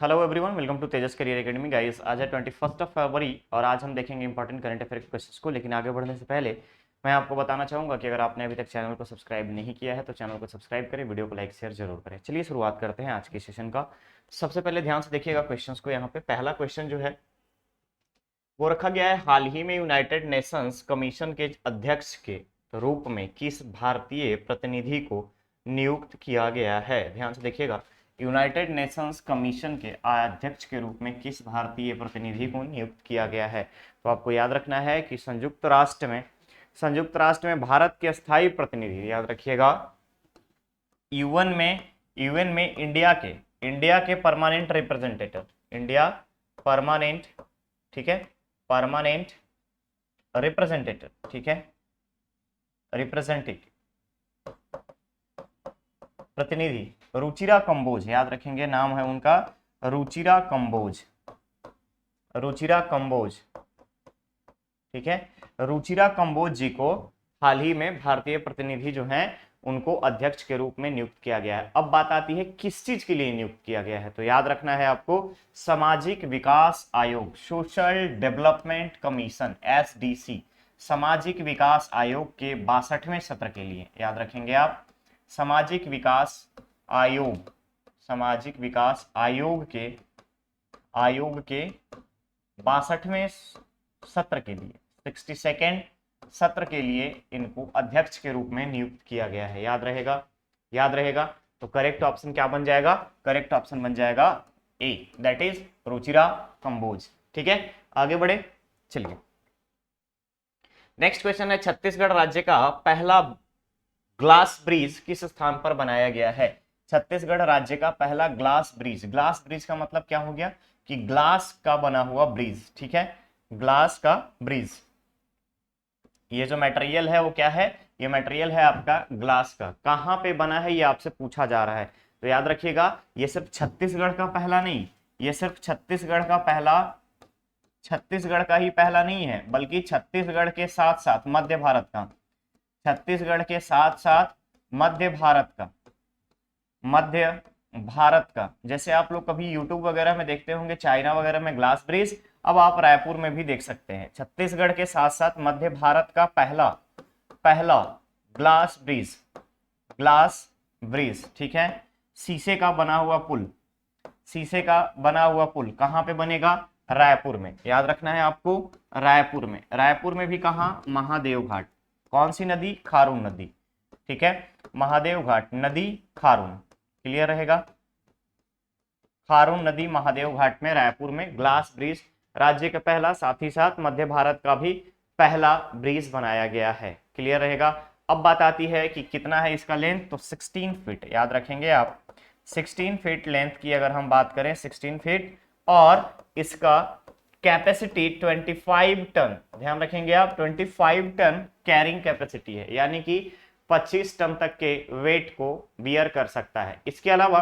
Hello everyone, welcome to Tejas career academy. Guys, आज है 21 फरवरी और आज हम देखेंगे इंपॉर्टेंट करंट अफेयर के क्वेश्चंस को। लेकिन आगे बढ़ने से पहले मैं आपको बताना चाहूँगा कि अगर आपने अभी तक चैनल को सब्सक्राइब नहीं किया है तो चैनल को सब्सक्राइब करें, वीडियो को लाइक शेयर जरूर करें। चलिए शुरुआत करते हैं आज के सेशन का। सबसे पहले ध्यान से देखिएगा क्वेश्चन को। यहाँ पे पहला क्वेश्चन जो है वो रखा गया है, हाल ही में यूनाइटेड नेशंस कमीशन के अध्यक्ष के रूप में किस भारतीय प्रतिनिधि को नियुक्त किया गया है। ध्यान से देखिएगा, यूनाइटेड नेशंस कमीशन के अध्यक्ष के रूप में किस भारतीय प्रतिनिधि को नियुक्त किया गया है। तो आपको याद रखना है कि संयुक्त राष्ट्र में भारत के स्थायी प्रतिनिधि, याद रखिएगा, यूएन में इंडिया के परमानेंट रिप्रेजेंटेटिव, इंडिया परमानेंट, ठीक है, परमानेंट रिप्रेजेंटेटिव, ठीक है, रिप्रेजेंटेटिव प्रतिनिधि रुचिरा कंबोज, याद रखेंगे, नाम है उनका रुचिरा कंबोज, रुचिरा कंबोज, ठीक है। रुचिरा कंबोज जी को हाल ही में भारतीय प्रतिनिधि जो हैं उनको अध्यक्ष के रूप में नियुक्त किया गया है। अब बात आती है किस चीज के लिए नियुक्त किया गया है। तो याद रखना है आपको, सामाजिक विकास आयोग, सोशल डेवलपमेंट कमीशन, एसडीसी, सामाजिक विकास आयोग के 62वें सत्र के लिए, याद रखेंगे आप, सामाजिक विकास आयोग, सामाजिक विकास आयोग के 62वें सत्र के लिए, 62nd सत्र के लिए इनको अध्यक्ष के रूप में नियुक्त किया गया है। याद रहेगा। तो करेक्ट ऑप्शन क्या बन जाएगा? करेक्ट ऑप्शन बन जाएगा ए, दैट इज रुचिरा कंबोज। ठीक है, आगे बढ़े, चलिए। नेक्स्ट क्वेश्चन है, छत्तीसगढ़ राज्य का पहला ग्लास ब्रिज किस स्थान पर बनाया गया है। छत्तीसगढ़ राज्य का पहला ग्लास ब्रिज का मतलब क्या हो गया कि ग्लास का बना हुआ ब्रिज, ठीक है, ग्लास का ब्रिज। ये जो मटेरियल है वो क्या है? ये मटेरियल है आपका ग्लास का। कहां पे बना है ये आपसे पूछा जा रहा है। तो याद रखिएगा, ये सिर्फ छत्तीसगढ़ का पहला नहीं, ये सिर्फ छत्तीसगढ़ का ही पहला नहीं है, बल्कि छत्तीसगढ़ के साथ साथ मध्य भारत का, छत्तीसगढ़ के साथ साथ मध्य भारत का, जैसे आप लोग कभी यूट्यूब वगैरह में देखते होंगे चाइना वगैरह में ग्लास ब्रिज, अब आप रायपुर में भी देख सकते हैं। छत्तीसगढ़ के साथ साथ मध्य भारत का पहला ग्लास ब्रिज, ठीक है। शीशे का बना हुआ पुल कहां पे बनेगा? रायपुर में। याद रखना है आपको, रायपुर में भी कहां? महादेव घाट। कौन सी नदी? खारून नदी, ठीक है, महादेव घाट नदी, खारून, क्लियर रहेगा। खारून नदी महादेव घाट में, रायपुर में ग्लास ब्रिज राज्य का पहला, साथ ही साथ मध्य भारत का भी पहला ब्रिज बनाया गया है, क्लियर रहेगा। अब बात आती है कि कितना है इसका लेंथ, तो 16 फीट, याद रखेंगे आप, 16 फीट लेंथ की अगर हम बात करें, 16 फीट, और इसका कैपेसिटी 25 टन, ध्यान रखेंगे आप, 25 टन कैरिंग कैपेसिटी है, यानी कि 25 टन तक के वेट को बियर कर सकता है। इसके अलावा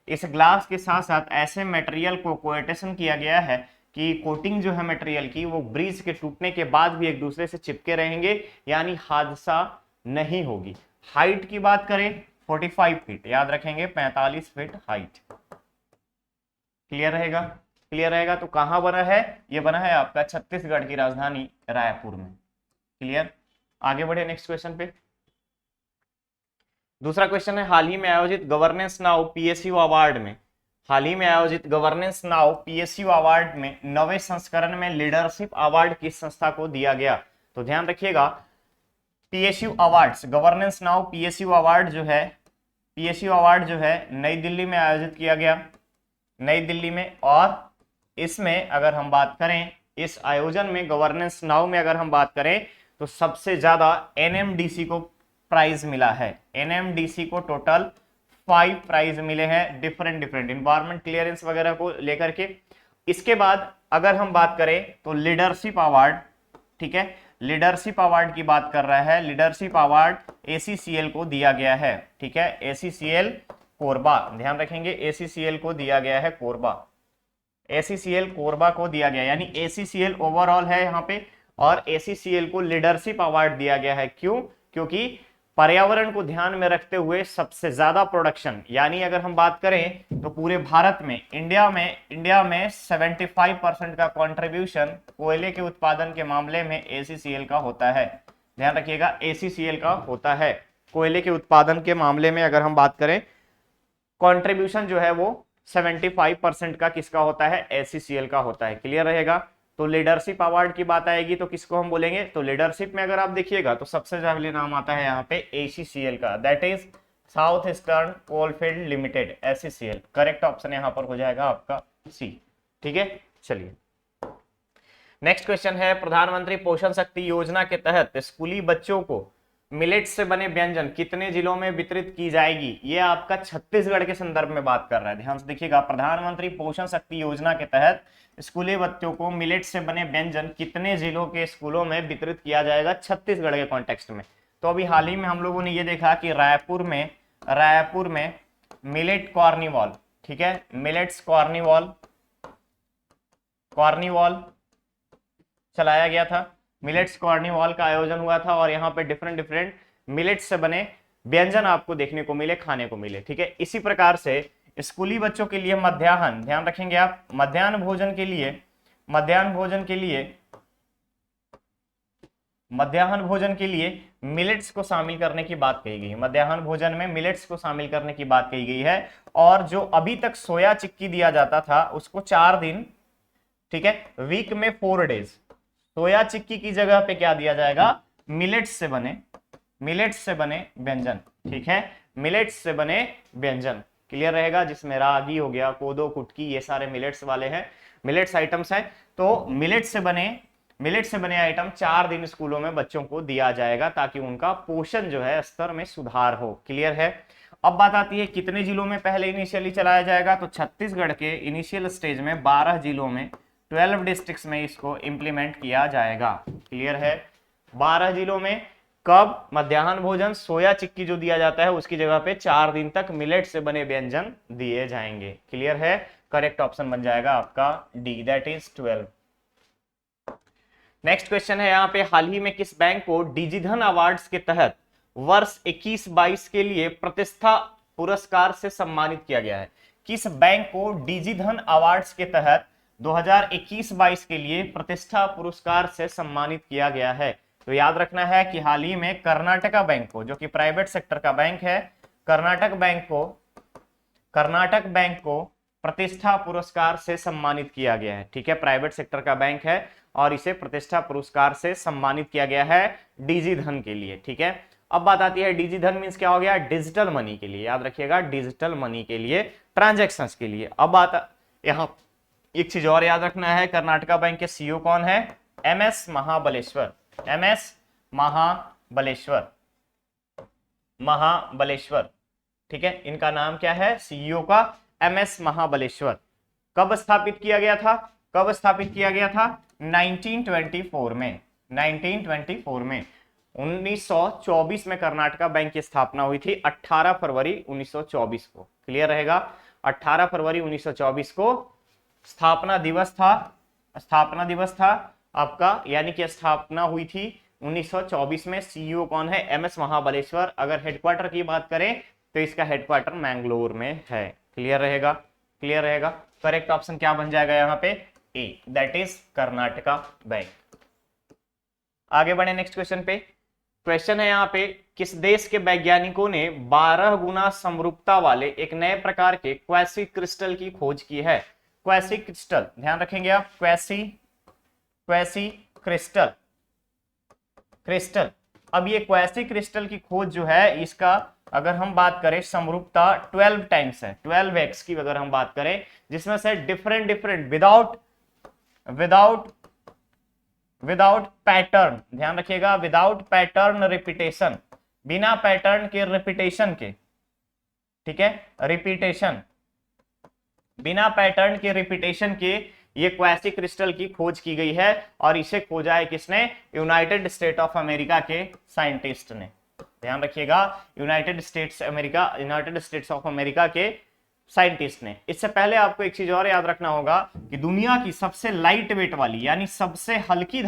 इस ग्लास के साथ साथ ऐसे मटेरियल को कोटेशन किया गया है कि कोटिंग जो है मटेरियल की वो ब्रिज के टूटने के बाद भी एक दूसरे से चिपके रहेंगे, यानी हादसा नहीं होगी। हाइट की बात करें 45 फीट, याद रखेंगे 45 फीट हाइट, क्लियर रहेगा। तो कहां बना है? ये बना है आपका छत्तीसगढ़ की राजधानी रायपुर में, क्लियर। आगे बढ़े नेक्स्ट क्वेश्चन पे। दूसरा क्वेश्चन है, हाल ही में आयोजित गवर्नेंस नाउ पीएसयू अवार्ड में, में 9वें संस्करण में लीडरशिप अवार्ड किस संस्था को दिया गया। तो ध्यान रखिएगा, PSU awards, governance now PSU award जो है नई दिल्ली में आयोजित किया गया, नई दिल्ली में। और इसमें अगर हम बात करें, इस आयोजन में गवर्नेंस नाउ में अगर हम बात करें तो सबसे ज्यादा एनएमडीसी को प्राइज मिला है। एनएमडीसी को टोटल 5 प्राइज मिले हैं, डिफरेंट इन्वायरमेंट क्लियरेंस वगैरह को लेकर के। इसके बाद अगर हम बात करें तो लीडरशिप अवार्ड, ठीक है, लीडरशिप अवार्ड की बात कर रहा है, लीडरशिप अवार्ड एसीसीएल को दिया गया है, ठीक है, एसीसीएल कोरबा, ध्यान रखेंगे, एसीसीएल को दिया गया है कोरबा, एसीसीएल कोरबा को दिया गया, यानी एसीसीएल ओवरऑल है यहाँ पे, और एसीसीएल को लीडरशिप अवार्ड दिया गया है। क्यों? क्योंकि पर्यावरण को ध्यान में रखते हुए सबसे ज्यादा प्रोडक्शन, यानी अगर हम बात करें तो पूरे भारत में, इंडिया में 75% का कंट्रीब्यूशन कोयले के उत्पादन के मामले में ACCL का होता है। ध्यान रखिएगा, ACCL का होता है। कोयले के उत्पादन के मामले में अगर हम बात करें, कंट्रीब्यूशन जो है वो 75% का किसका होता है, ACCL का होता है। क्लियर रहेगा। तो लीडरशिप अवार्ड की बात आएगी तो किसको हम बोलेंगे, तो लीडरशिप में अगर आप देखिएगा तो सबसे पहले नाम आता है यहाँ पे ACCL का, that is south eastern coalfield limited, ACCL। Correct option यहाँ पर हो जाएगा आपका सी। ठीक है, चलिए नेक्स्ट क्वेश्चन है, प्रधानमंत्री पोषण शक्ति योजना के तहत स्कूली बच्चों को मिलेट से बने व्यंजन कितने जिलों में वितरित की जाएगी। ये आपका छत्तीसगढ़ के संदर्भ में बात कर रहा है, ध्यान से देखिएगा। प्रधानमंत्री पोषण शक्ति योजना के तहत स्कूली बच्चों को मिलेट से बने व्यंजन कितने जिलों के स्कूलों में वितरित किया जाएगा, छत्तीसगढ़ के कॉन्टेक्स्ट में। तो अभी हाल ही में हम लोगों ने ये देखा कि रायपुर में मिलेट कार्निवल, ठीक है, मिलेट्स कार्निवल चलाया गया था। मिलेट्स कार्निवल का आयोजन हुआ था और यहाँ पे डिफरेंट मिलेट्स से बने व्यंजन आपको देखने को मिले, खाने को मिले। ठीक है, इसी प्रकार से स्कूली बच्चों के लिए मध्याह्न, ध्यान रखेंगे आप, मध्याह्न भोजन के लिए मिलेट्स को शामिल करने की बात कही गई है। मध्याह्न भोजन में मिलेट्स को शामिल करने की बात कही गई है। और जो अभी तक सोया चिक्की दिया जाता था उसको 4 दिन, ठीक है, वीक में 4 डेज सोया चिक्की की जगह पे क्या दिया जाएगा, मिलेट्स से बने व्यंजन। ठीक है, मिलेट्स से बने व्यंजन। क्लियर रहेगा, जिसमें रागी हो गया, कोदो, कुटकी, ये सारे मिलेट्स वाले हैं, मिलेट्स आइटम्स हैं। तो मिलेट्स से बने आइटम 4 दिन स्कूलों में बच्चों को दिया जाएगा ताकि उनका पोषण जो है स्तर में सुधार हो। क्लियर है। अब बात आती है कितने जिलों में पहले इनिशियली चलाया जाएगा, तो छत्तीसगढ़ के इनिशियल स्टेज में 12 जिलों में 12 डिस्ट्रिक्ट्स में इसको इंप्लीमेंट किया जाएगा। क्लियर है, 12 जिलों में। कब, मध्याह्न भोजन सोया चिक्की जो दिया जाता है उसकी जगह पे 4 दिन तक मिलेट से बने व्यंजन दिए जाएंगे। क्लियर है, करेक्ट ऑप्शन बन जाएगा आपका D, that is 12। Next question है यहाँ पे, हाल ही में किस बैंक को डिजिधन अवार्ड्स के तहत वर्ष 21-22 के लिए प्रतिष्ठा पुरस्कार से सम्मानित किया गया है। किस बैंक को डिजिधन अवार्ड्स के तहत 2021-22 के लिए प्रतिष्ठा पुरस्कार से सम्मानित किया गया है। तो याद रखना है कि हाल ही में कर्नाटका बैंक को, जो कि प्राइवेट सेक्टर का बैंक है, कर्नाटक बैंक को प्रतिष्ठा पुरस्कार से सम्मानित किया गया है। ठीक है, प्राइवेट सेक्टर का बैंक है और इसे प्रतिष्ठा पुरस्कार से सम्मानित किया गया है डिजिधन के लिए। ठीक है, अब बात आती है डिजिधन मींस क्या हो गया, डिजिटल मनी के लिए। याद रखिएगा, डिजिटल मनी के लिए, ट्रांजैक्शंस के लिए। अब बात यहाँ एक चीज और याद रखना है, कर्नाटका बैंक के सीईओ कौन है, MS महाबलेश्वर। ठीक है, इनका नाम क्या है, सीईओ का MS महाबलेश्वर। कब स्थापित किया गया था, 1924 में। 1924 में कर्नाटका बैंक की स्थापना हुई थी, 18 फरवरी 1924 को। क्लियर रहेगा, 18 फरवरी 1924 को स्थापना दिवस था आपका, यानी कि स्थापना हुई थी 1924 में। सीईओ कौन है, MS महाबलेश्वर। अगर हेडक्वार्टर की बात करें तो इसका हेडक्वार्टर मैंगलोर में है। क्लियर रहेगा। करेक्ट ऑप्शन क्या बन जाएगा यहाँ पे, ए, दैट इज कर्नाटका बैंक। आगे बढ़े नेक्स्ट क्वेश्चन पे। क्वेश्चन है यहाँ पे, किस देश के वैज्ञानिकों ने 12 गुना समरूपता वाले एक नए प्रकार के क्वासी क्रिस्टल की खोज की है। क्वासी क्रिस्टल, ध्यान रखेंगे आप, क्वासी क्रिस्टल। अब ये क्वासी क्रिस्टल की खोज जो है, इसका अगर हम बात करें समरूपता 12 टाइम्स है, 12x की अगर हम बात करें, जिसमें से डिफरेंट विदाउट पैटर्न, ध्यान रखिएगा, विदाउट पैटर्न रिपीटेशन, बिना पैटर्न के रिपीटेशन के, ठीक है, बिना पैटर्न के रिपीटेशन के ये क्वासी क्रिस्टल की खोज की गई है। और इसे खोजा है किसने, यूनाइटेड स्टेट ऑफ अमेरिका के साइंटिस्ट ने। ध्यान रखिएगा, यूनाइटेड स्टेट्स ऑफ अमेरिका के साइंटिस्ट ने। इससे पहले आपको एक चीज और याद रखना होगा कि दुनिया की सबसे लाइट वेट वाली, यानी सबसे हल्की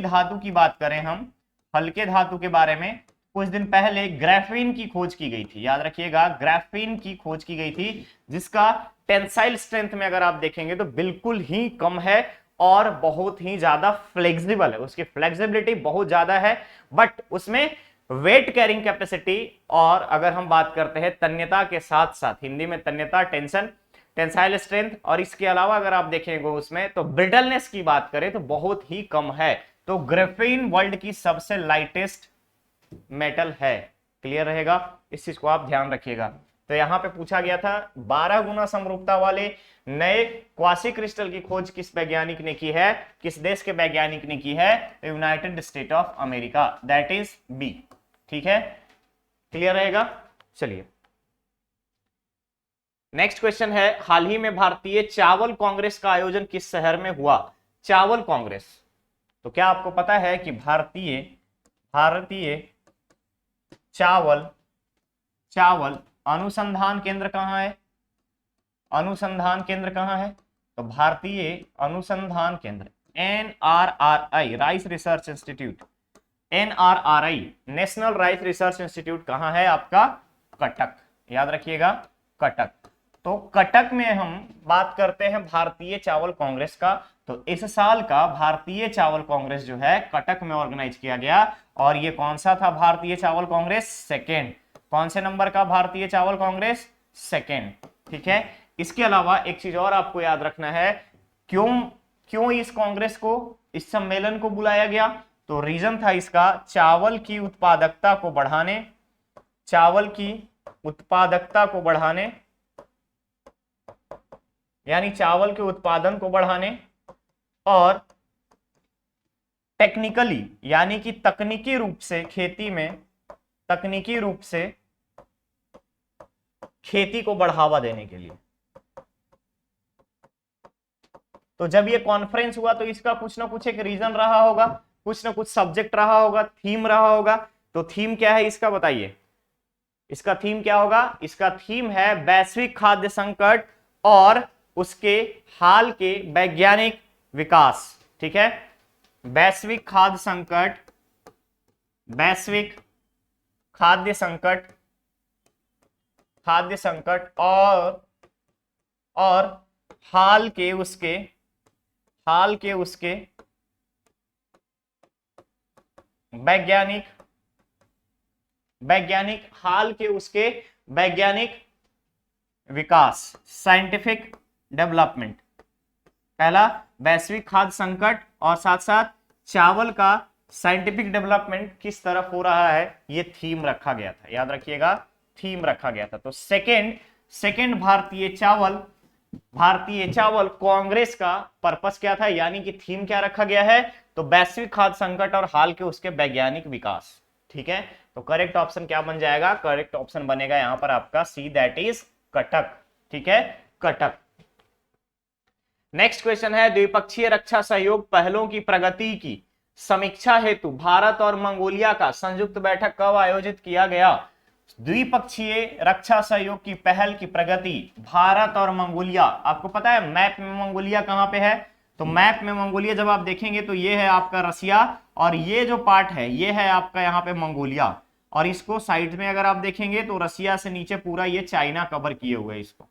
धातु की बात करें हम, हल्के धातु के बारे में, कुछ दिन पहले ग्राफीन की खोज की गई थी, याद रखिएगा ग्राफीन की खोज की गई थी, जिसका टेंसाइल स्ट्रेंथ में अगर आप देखेंगे तो बिल्कुल ही कम है और बहुत ही ज्यादा फ्लेक्सिबल है, उसकी फ्लेक्सिबिलिटी बहुत ज्यादा है, बट उसमें वेट कैरिंग कैपेसिटी और अगर हम बात करते हैं तन्यता के साथ साथ, हिंदी में तन्यता, टेंशन, टेंसाइल स्ट्रेंथ, और इसके अलावा अगर आप देखेंगे उसमें तो ब्रिटलनेस की बात करें तो बहुत ही कम है। तो ग्राफीन वर्ल्ड की सबसे लाइटेस्ट मेटल है। क्लियर रहेगा, इस चीज को आप ध्यान रखिएगा। तो यहां पे पूछा गया था 12 गुना समरूपता वाले नए क्वासी क्रिस्टल की खोज किस वैज्ञानिक ने की है, किस देश के वैज्ञानिक ने की है, united state of America, that is B. ठीक है, क्लियर रहेगा। चलिए नेक्स्ट क्वेश्चन है, हाल ही में भारतीय चावल कांग्रेस का आयोजन किस शहर में हुआ? चावल कांग्रेस, तो क्या आपको पता है कि भारतीय चावल अनुसंधान केंद्र कहां है? अनुसंधान केंद्र कहां है? तो भारतीय अनुसंधान केंद्र NRRI, rice research institute, NRRI national rice research institute कहां है आपका? कटक, याद रखिएगा कटक। तो कटक में हम बात करते हैं भारतीय चावल कांग्रेस का, तो इस साल का भारतीय चावल कांग्रेस जो है कटक में ऑर्गेनाइज किया गया, और ये कौन सा था भारतीय चावल कांग्रेस? सेकेंड। कौन से नंबर का भारतीय चावल कांग्रेस? सेकेंड। ठीक है, इसके अलावा एक चीज और आपको याद रखना है, क्यों इस कांग्रेस को, इस सम्मेलन को बुलाया गया? तो रीजन था इसका चावल की उत्पादकता को बढ़ाने, चावल की उत्पादकता को बढ़ाने, यानी चावल के उत्पादन को बढ़ाने, और टेक्निकली यानी कि तकनीकी रूप से खेती में, तकनीकी रूप से खेती को बढ़ावा देने के लिए। तो जब ये कॉन्फ्रेंस हुआ तो इसका कुछ ना कुछ एक रीजन रहा होगा, कुछ ना कुछ सब्जेक्ट रहा होगा, थीम रहा होगा। तो थीम क्या है इसका बताइए, इसका थीम क्या होगा? इसका थीम है वैश्विक खाद्य संकट और उसके हाल के वैज्ञानिक विकास। ठीक है, वैश्विक खाद्य संकट, वैश्विक खाद्य संकट, खाद्य संकट और हाल के उसके वैज्ञानिक हाल के उसके वैज्ञानिक विकास, साइंटिफिक डेवलपमेंट। पहला वैश्विक खाद्य संकट और साथ साथ चावल का साइंटिफिक डेवलपमेंट किस तरफ हो रहा है, ये थीम रखा गया था, याद रखिएगा थीम रखा गया था। तो सेकेंड भारतीय चावल कांग्रेस का पर्पस क्या था, यानी कि थीम क्या रखा गया है? तो वैश्विक खाद्य संकट और हाल के उसके वैज्ञानिक विकास। ठीक है, तो करेक्ट ऑप्शन क्या बन जाएगा? करेक्ट ऑप्शन बनेगा यहां पर आपका सी, दैट इज कटक। ठीक है, कटक। नेक्स्ट क्वेश्चन है, द्विपक्षीय रक्षा सहयोग पहलों की प्रगति की समीक्षा हेतु भारत और मंगोलिया का संयुक्त बैठक कब आयोजित किया गया? द्विपक्षीय रक्षा सहयोग की पहल की प्रगति भारत और मंगोलिया, आपको पता है मैप में मंगोलिया कहां पे है? तो मैप में मंगोलिया जब आप देखेंगे तो ये है आपका रसिया, और ये जो पार्ट है ये है आपका यहाँ पे मंगोलिया, और इसको साइड में अगर आप देखेंगे तो रसिया से नीचे पूरा ये चाइना कवर किए हुए इसको।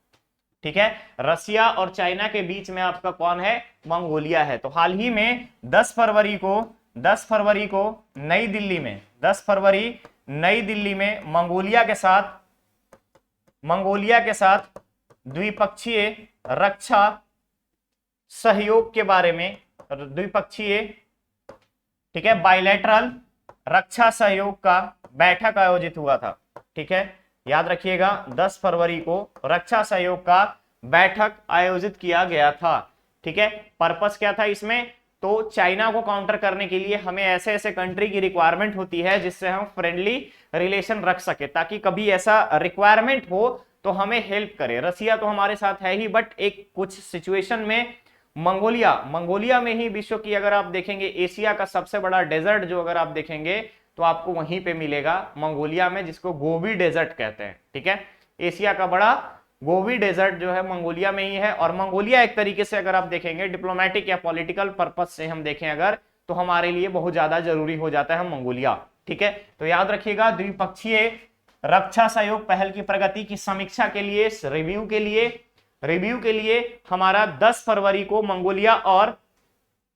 ठीक है, रसिया और चाइना के बीच में आपका कौन है? मंगोलिया है। तो हाल ही में 10 फरवरी को नई दिल्ली में, 10 फरवरी नई दिल्ली में मंगोलिया के साथ द्विपक्षीय रक्षा सहयोग के बारे में, द्विपक्षीय, ठीक है, बायलैटरल रक्षा सहयोग का बैठक आयोजित हुआ था। ठीक है, याद रखिएगा 10 फरवरी को रक्षा सहयोग का बैठक आयोजित किया गया था। ठीक है, पर्पस क्या था इसमें? तो चाइना को काउंटर करने के लिए हमें ऐसे ऐसे कंट्री की रिक्वायरमेंट होती है जिससे हम फ्रेंडली रिलेशन रख सके, ताकि कभी ऐसा रिक्वायरमेंट हो तो हमें हेल्प करे। रसिया तो हमारे साथ है ही, बट एक कुछ सिचुएशन में मंगोलिया में ही विश्व की, अगर आप देखेंगे एशिया का सबसे बड़ा डेजर्ट जो अगर आप देखेंगे तो आपको वहीं पे मिलेगा मंगोलिया में, जिसको गोबी डेजर्ट कहते हैं। ठीक है, एशिया का बड़ा गोबी डेजर्ट जो है मंगोलिया में ही है। और मंगोलिया एक तरीके से अगर आप देखेंगे डिप्लोमेटिक या पॉलिटिकल पर्पस से हम देखें अगर, तो हमारे लिए बहुत ज्यादा जरूरी हो जाता है मंगोलिया। ठीक है, तो याद रखिएगा द्विपक्षीय रक्षा सहयोग पहल की प्रगति की समीक्षा के लिए, रिव्यू के लिए हमारा 10 फरवरी को मंगोलिया और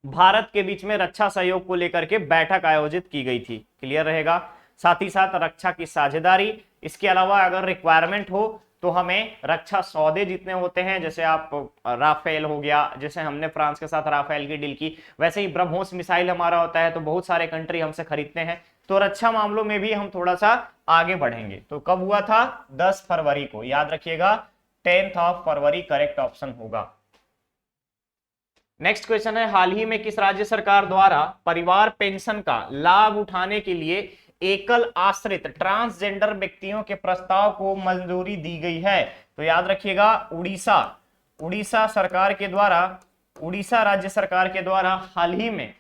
भारत के बीच में रक्षा सहयोग को लेकर के बैठक आयोजित की गई थी। क्लियर रहेगा। साथ ही साथ रक्षा की साझेदारी, इसके अलावा अगर रिक्वायरमेंट हो तो हमें रक्षा सौदे जितने होते हैं, जैसे आप राफेल हो गया, जैसे हमने फ्रांस के साथ राफेल की डील की, वैसे ही ब्रह्मोस मिसाइल हमारा होता है, तो बहुत सारे कंट्री हमसे खरीदते हैं, तो रक्षा मामलों में भी हम थोड़ा सा आगे बढ़ेंगे। तो कब हुआ था? 10 फरवरी को, याद रखिएगा 10 फरवरी करेक्ट ऑप्शन होगा। नेक्स्ट क्वेश्चन है, हाल ही में किस राज्य सरकार द्वारा परिवार पेंशन का लाभ उठाने के लिए एकल आश्रित ट्रांसजेंडर व्यक्तियों के प्रस्ताव को मंजूरी दी गई है? तो याद रखिएगा उड़ीसा सरकार के द्वारा, उड़ीसा राज्य सरकार के द्वारा हाल ही में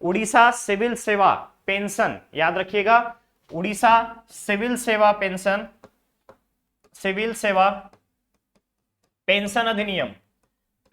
उड़ीसा सिविल सेवा पेंशन, याद रखिएगा उड़ीसा सिविल सेवा पेंशन अधिनियम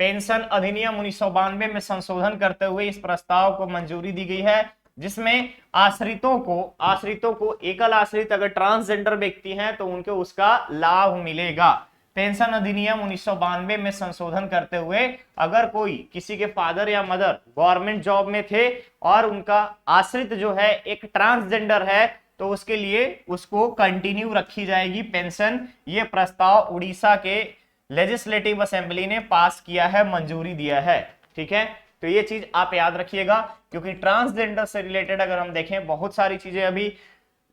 1992 में संशोधन करते हुए इस प्रस्ताव को मंजूरी दी गई है, जिसमें आश्रितों को एकल आश्रित अगर ट्रांसजेंडर व्यक्ति हैं तो उनको उसका लाभ मिलेगा। पेंशन अधिनियम 1992 में संशोधन करते हुए अगर कोई किसी के फादर या मदर गवर्नमेंट जॉब में थे और उनका आश्रित जो है एक ट्रांसजेंडर है, तो उसके लिए उसको कंटिन्यू रखी जाएगी पेंशन। ये प्रस्ताव उड़ीसा के लेजिस्लेटिव असेंबली ने पास किया है, मंजूरी दिया है। ठीक है, तो ये चीज आप याद रखिएगा, क्योंकि ट्रांसजेंडर से रिलेटेड अगर हम देखें बहुत सारी चीजें अभी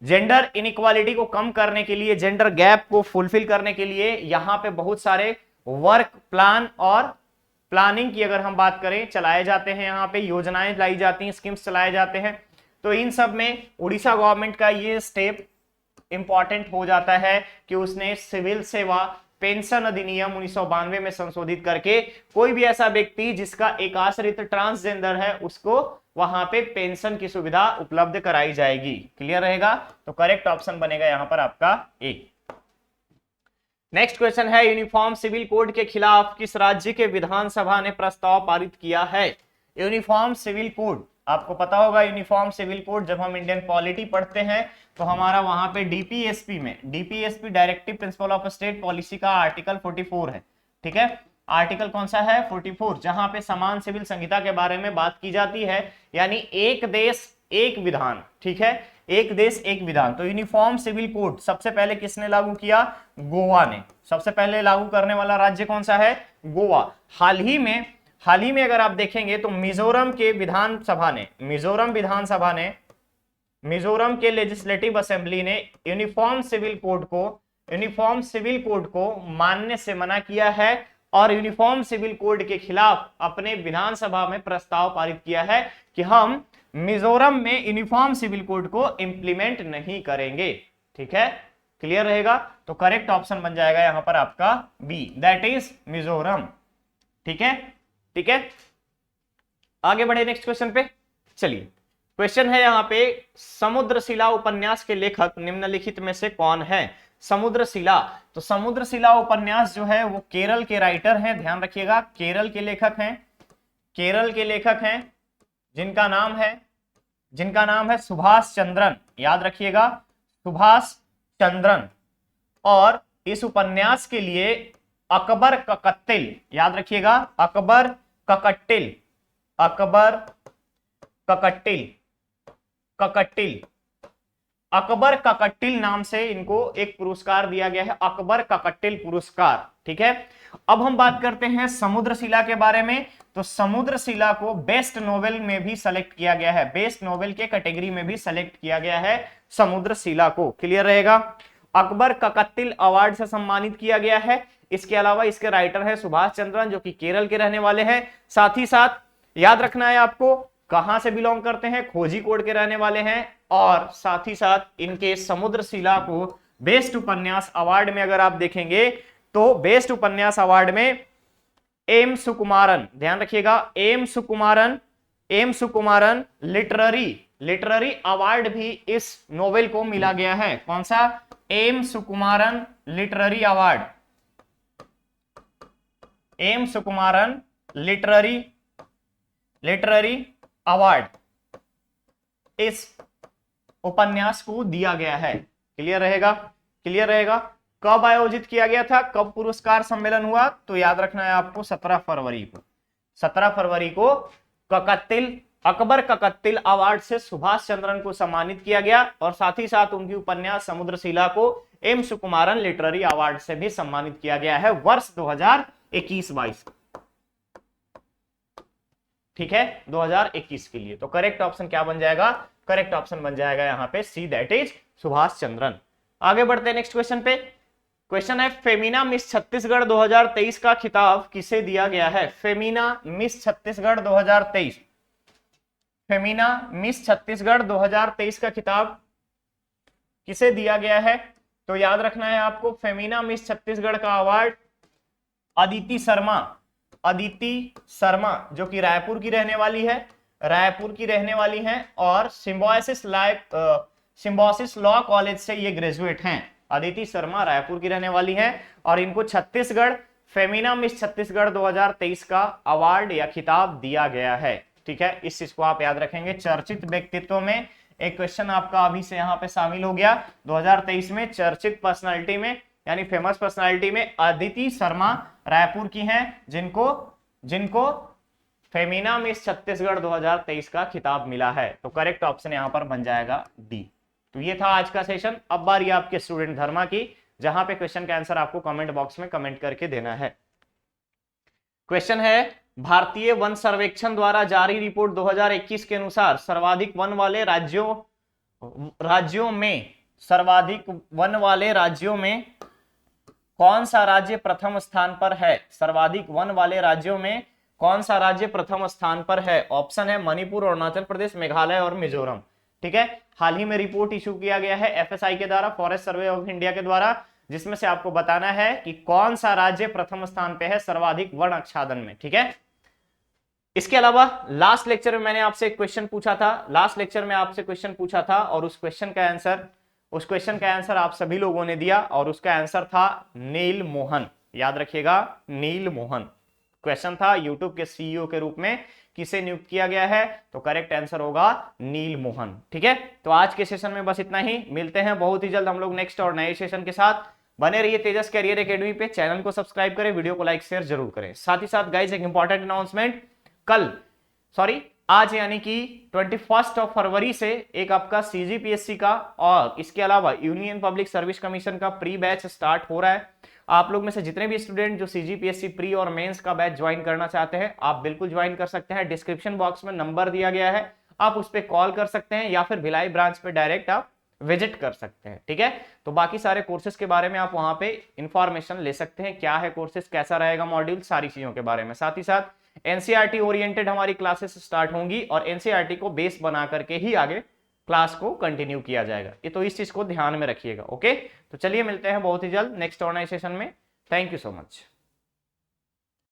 जेंडर इनइक्वालिटी को कम करने के लिए, जेंडर गैप को फुलफिल करने के लिए यहाँ पे बहुत सारे वर्क प्लान और प्लानिंग की अगर हम बात करें चलाए जाते हैं, यहाँ पे योजनाएं लाई जाती हैं, स्कीम्स चलाए जाते हैं। तो इन सब में उड़ीसा गवर्नमेंट का ये स्टेप इंपॉर्टेंट हो जाता है कि उसने सिविल सेवा पेंशन अधिनियम 1992 में संशोधित करके कोई भी ऐसा व्यक्ति जिसका एक आश्रित ट्रांसजेंडर है उसको वहां पे पेंशन की सुविधा उपलब्ध कराई जाएगी। क्लियर रहेगा, तो करेक्ट ऑप्शन बनेगा यहां पर आपका ए। नेक्स्ट क्वेश्चन है, यूनिफॉर्म सिविल कोड के खिलाफ किस राज्य के विधानसभा ने प्रस्ताव पारित किया है? यूनिफॉर्म सिविल कोड, आपको पता होगा यूनिफॉर्म सिविल कोड जब हम इंडियन पॉलिटी पढ़ते हैं तो हमारा वहां पे DPSP directive principle of state policy का आर्टिकल 44 है। ठीक है, आर्टिकल कौन सा है? 44, जहां पे समान सिविल संहिता के बारे में बात की जाती है, यानी एक देश एक विधान। ठीक है, एक देश एक विधान। तो यूनिफॉर्म सिविल कोड सबसे पहले किसने लागू किया? गोवा ने। सबसे पहले लागू करने वाला राज्य कौन सा है? गोवा। हाल ही में अगर आप देखेंगे तो मिजोरम के लेजिस्लेटिव असेंबली ने यूनिफॉर्म सिविल कोड को मानने से मना किया है और यूनिफॉर्म सिविल कोड के खिलाफ अपने विधानसभा में प्रस्ताव पारित किया है कि हम मिजोरम में यूनिफॉर्म सिविल कोड को इंप्लीमेंट नहीं करेंगे। ठीक है, क्लियर रहेगा, तो करेक्ट ऑप्शन बन जाएगा यहां पर आपका बी, दैट इज मिजोरम। ठीक है, आगे बढ़े नेक्स्ट क्वेश्चन पे। चलिए, क्वेश्चन है यहां पे, समुद्रशिला उपन्यास के लेखक निम्नलिखित में से कौन है? समुद्रशिला, तो समुद्रशिला उपन्यास जो है वो केरल के राइटर हैं, ध्यान रखिएगा केरल के लेखक हैं जिनका नाम है सुभाष चंद्रन। याद रखिएगा सुभाष चंद्रन। और इस उपन्यास के लिए अकबर ककट्टिल, याद रखिएगा अकबर ककट्टिल नाम से इनको एक पुरस्कार दिया गया है, अकबर ककट्टिल पुरस्कार। ठीक है, अब हम बात करते हैं समुद्रशिला के बारे में। तो समुद्रशिला को बेस्ट नोवेल में भी सेलेक्ट किया गया है, बेस्ट नोवेल के कैटेगरी में भी सेलेक्ट किया गया है समुद्रशिला को। क्लियर रहेगा, अकबर ककट्टिल अवार्ड से सम्मानित किया गया है। इसके अलावा इसके राइटर है सुभाष चंद्रन जो कि केरल के रहने वाले हैं। साथ ही साथ याद रखना है आपको कहां से बिलोंग करते हैं, कोझिकोड के रहने वाले हैं। और साथ ही साथ इनके समुद्रशिला को बेस्ट उपन्यास अवार्ड में अगर आप देखेंगे तो बेस्ट उपन्यास अवार्ड में एम सुकुमारन, ध्यान रखिएगा एम सुकुमारन लिटरेरी अवार्ड भी इस नोवेल को मिला गया है। कौन सा? M Sukumaran literary award, M Sukumaran literary award. इस उपन्यास को दिया गया है। क्लियर रहेगा, क्लियर रहेगा। कब आयोजित किया गया था, कब पुरस्कार सम्मेलन हुआ, तो याद रखना है आपको 17 फरवरी को। 17 फरवरी को अकबर ककत्तिल अवार्ड से सुभाष चंद्रन को सम्मानित किया गया और साथ ही साथ उनकी उपन्यास समुद्रशिला को एम सुकुमारन लिटरेरी अवार्ड से भी सम्मानित किया गया है वर्ष 2021-22। ठीक है, 2021 के लिए। तो करेक्ट ऑप्शन क्या बन जाएगा, करेक्ट ऑप्शन बन जाएगा यहां पे सी, दैट इज सुभाष चंद्रन। आगे बढ़ते हैं नेक्स्ट क्वेश्चन पे। क्वेश्चन है फेमिना मिस छत्तीसगढ़ 2023 का खिताब किसे दिया गया है। फेमिना मिस छत्तीसगढ़ 2023, फेमिना मिस छत्तीसगढ़ 2023 का खिताब किसे दिया गया है, तो याद रखना है आपको फेमिना मिस छत्तीसगढ़ का अवार्ड अदिति शर्मा, अदिति शर्मा जो कि रायपुर की रहने वाली है, रायपुर की रहने वाली हैं और सिम्बोसिस लॉ कॉलेज से ये ग्रेजुएट हैं। अदिति शर्मा रायपुर की रहने वाली हैं और इनको छत्तीसगढ़ फेमिना मिस छत्तीसगढ़ 2023 का अवार्ड या खिताब दिया गया है। ठीक है, इस चीज को आप याद रखेंगे। चर्चित व्यक्तित्व में एक क्वेश्चन आपका अभी से यहाँ पे शामिल हो गया 2023 में। चर्चित पर्सनालिटी में यानी फेमस पर्सनालिटी में अदिति शर्मा रायपुर की हैं जिनको फेमिना मिस छत्तीसगढ़ 2023 का खिताब मिला है। तो करेक्ट ऑप्शन यहां पर बन जाएगा डी। तो ये था आज का सेशन। अब बारी आपके स्टूडेंट धर्मा की, जहां पे क्वेश्चन का आंसर आपको कमेंट बॉक्स में कमेंट करके देना है। क्वेश्चन है भारतीय वन सर्वेक्षण द्वारा जारी रिपोर्ट 2021 के अनुसार सर्वाधिक वन वाले राज्यों में कौन सा राज्य प्रथम स्थान पर है। सर्वाधिक वन वाले राज्यों में कौन सा राज्य प्रथम स्थान पर है। ऑप्शन है मणिपुर, अरुणाचल प्रदेश, मेघालय और मिजोरम। ठीक है, हाल ही में रिपोर्ट इशू किया गया है एफएसआई के द्वारा, फॉरेस्ट सर्वे ऑफ इंडिया के द्वारा, जिसमें से आपको बताना है कि कौन सा राज्य प्रथम स्थान पे है सर्वाधिक वन आच्छादन में। ठीक है, इसके अलावा लास्ट लेक्चर में मैंने आपसे एक क्वेश्चन पूछा था, और उस क्वेश्चन का आंसर आप सभी लोगों ने दिया और उसका आंसर था नील मोहन। याद रखिएगा, नील मोहन क्वेश्चन था। यूट्यूब के सीईओ के रूप में किसे नियुक्त किया गया है, तो करेक्ट आंसर होगा नील मोहन। ठीक है, तो आज के सेशन में बस इतना ही। मिलते हैं बहुत ही जल्द हम लोग नेक्स्ट और नए सेशन के साथ। बने रहिए तेजस कैरियर एकेडमी पे। चैनल को सब्सक्राइब करें, वीडियो को लाइक शेयर जरूर करें। साथ ही साथ गाइज एक इंपॉर्टेंट अनाउंसमेंट, आज यानी कि 21 फरवरी से एक आपका सीजीपीएससी का और इसके अलावा यूनियन पब्लिक सर्विस कमीशन का प्री बैच स्टार्ट हो रहा है। आप लोग में से जितने भी स्टूडेंट जो सीजीपीएससी प्री और मेंस का बैच ज्वाइन करना चाहते हैं, आप बिल्कुल ज्वाइन कर सकते हैं। डिस्क्रिप्शन बॉक्स में नंबर दिया गया है, आप उस पर कॉल कर सकते हैं या फिर भिलाई ब्रांच पे डायरेक्ट आप विजिट कर सकते हैं। ठीक है, तो बाकी सारे कोर्सेज के बारे में आप वहां पे इंफॉर्मेशन ले सकते हैं, क्या है कोर्सेज, कैसा रहेगा मॉड्यूल, सारी चीजों के बारे में। साथ ही साथ एनसीईआरटी ओरिएंटेड हमारी क्लासेस स्टार्ट होंगी और एनसीईआरटी को बेस बना करके ही आगे क्लास को कंटिन्यू किया जाएगा। ये तो इस चीज को ध्यान में रखिएगा। ओके, तो चलिए मिलते हैं बहुत ही जल्द नेक्स्ट ऑर्गेनाइजेशन में। Thank you so much.